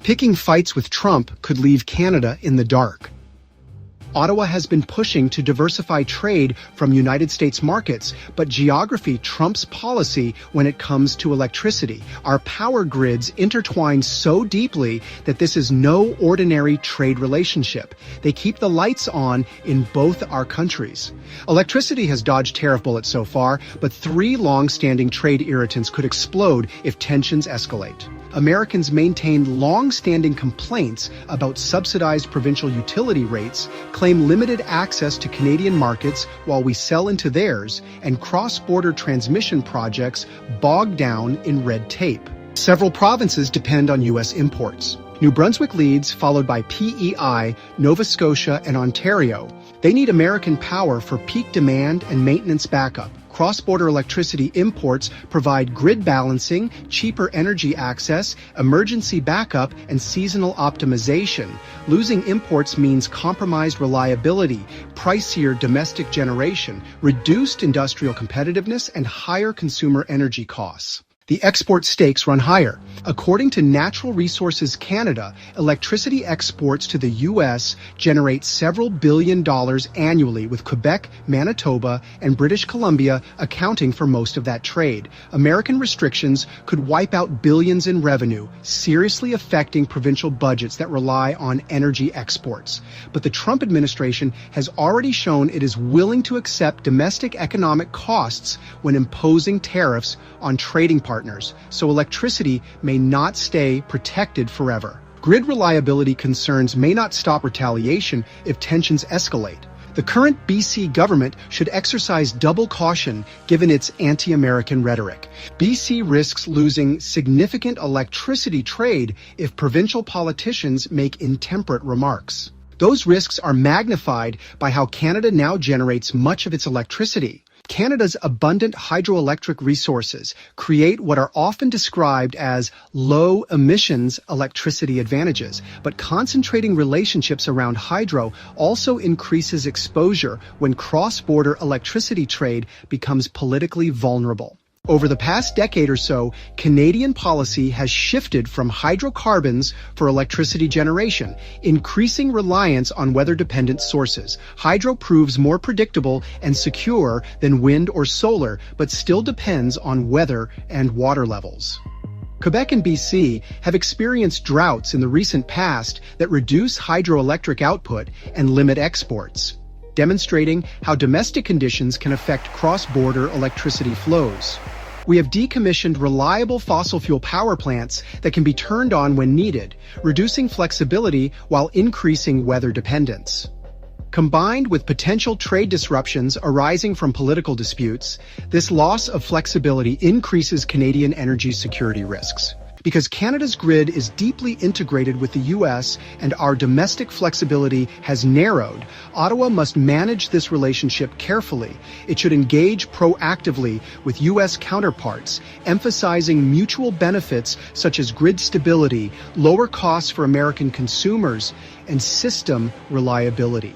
Picking fights with Trump could leave Canada in the dark. Ottawa has been pushing to diversify trade from United States markets, but geography trumps policy when it comes to electricity. Our power grids intertwine so deeply that this is no ordinary trade relationship. They keep the lights on in both our countries. Electricity has dodged tariff bullets so far, but 3 long-standing trade irritants could explode if tensions escalate. Americans maintain long-standing complaints about subsidized provincial utility rates, claim limited access to Canadian markets while we sell into theirs, and cross-border transmission projects bogged down in red tape. Several provinces depend on U.S. imports. New Brunswick leads, followed by PEI, Nova Scotia, and Ontario. They need American power for peak demand and maintenance backup. Cross-border electricity imports provide grid balancing, cheaper energy access, emergency backup, and seasonal optimization. Losing imports means compromised reliability, pricier domestic generation, reduced industrial competitiveness, and higher consumer energy costs. The export stakes run higher. According to Natural Resources Canada, electricity exports to the U.S. generate several billion dollars annually, with Quebec, Manitoba, and British Columbia accounting for most of that trade. American restrictions could wipe out billions in revenue, seriously affecting provincial budgets that rely on energy exports. But the Trump administration has already shown it is willing to accept domestic economic costs when imposing tariffs on trading partners, so electricity may not stay protected forever. Grid reliability concerns may not stop retaliation if tensions escalate. The current BC government should exercise double caution given its anti-American rhetoric. BC risks losing significant electricity trade if provincial politicians make intemperate remarks. Those risks are magnified by how Canada now generates much of its electricity. Canada's abundant hydroelectric resources create what are often described as low-emissions electricity advantages, but concentrating relationships around hydro also increases exposure when cross-border electricity trade becomes politically vulnerable. Over the past decade or so, Canadian policy has shifted from hydrocarbons for electricity generation, increasing reliance on weather-dependent sources. Hydro proves more predictable and secure than wind or solar, but still depends on weather and water levels. Quebec and BC have experienced droughts in the recent past that reduce hydroelectric output and limit exports, demonstrating how domestic conditions can affect cross-border electricity flows. We have decommissioned reliable fossil fuel power plants that can be turned on when needed, reducing flexibility while increasing weather dependence. Combined with potential trade disruptions arising from political disputes, this loss of flexibility increases Canadian energy security risks. Because Canada's grid is deeply integrated with the U.S. and our domestic flexibility has narrowed, Ottawa must manage this relationship carefully. It should engage proactively with U.S. counterparts, emphasizing mutual benefits such as grid stability, lower costs for American consumers, and system reliability.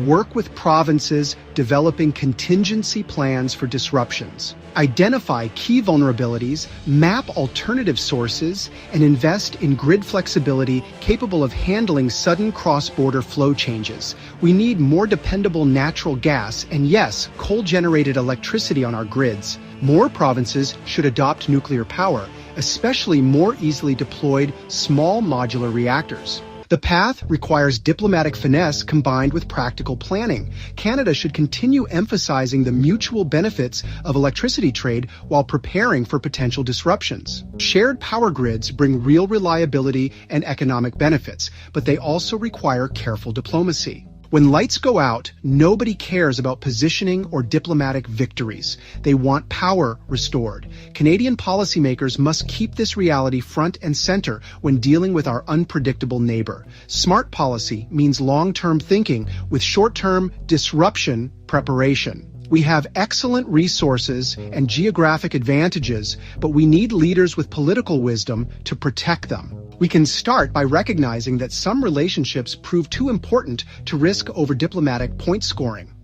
Work with provinces developing contingency plans for disruptions. Identify key vulnerabilities, map alternative sources, and invest in grid flexibility capable of handling sudden cross-border flow changes. We need more dependable natural gas and, yes, coal-generated electricity on our grids. More provinces should adopt nuclear power, especially more easily deployed small modular reactors. The path requires diplomatic finesse combined with practical planning. Canada should continue emphasizing the mutual benefits of electricity trade while preparing for potential disruptions. Shared power grids bring real reliability and economic benefits, but they also require careful diplomacy. When lights go out, nobody cares about positioning or diplomatic victories. They want power restored. Canadian policymakers must keep this reality front and center when dealing with our unpredictable neighbor. Smart policy means long-term thinking with short-term disruption preparation. We have excellent resources and geographic advantages, but we need leaders with political wisdom to protect them. We can start by recognizing that some relationships prove too important to risk over diplomatic point scoring.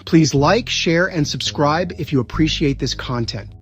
Please like, share, and subscribe if you appreciate this content.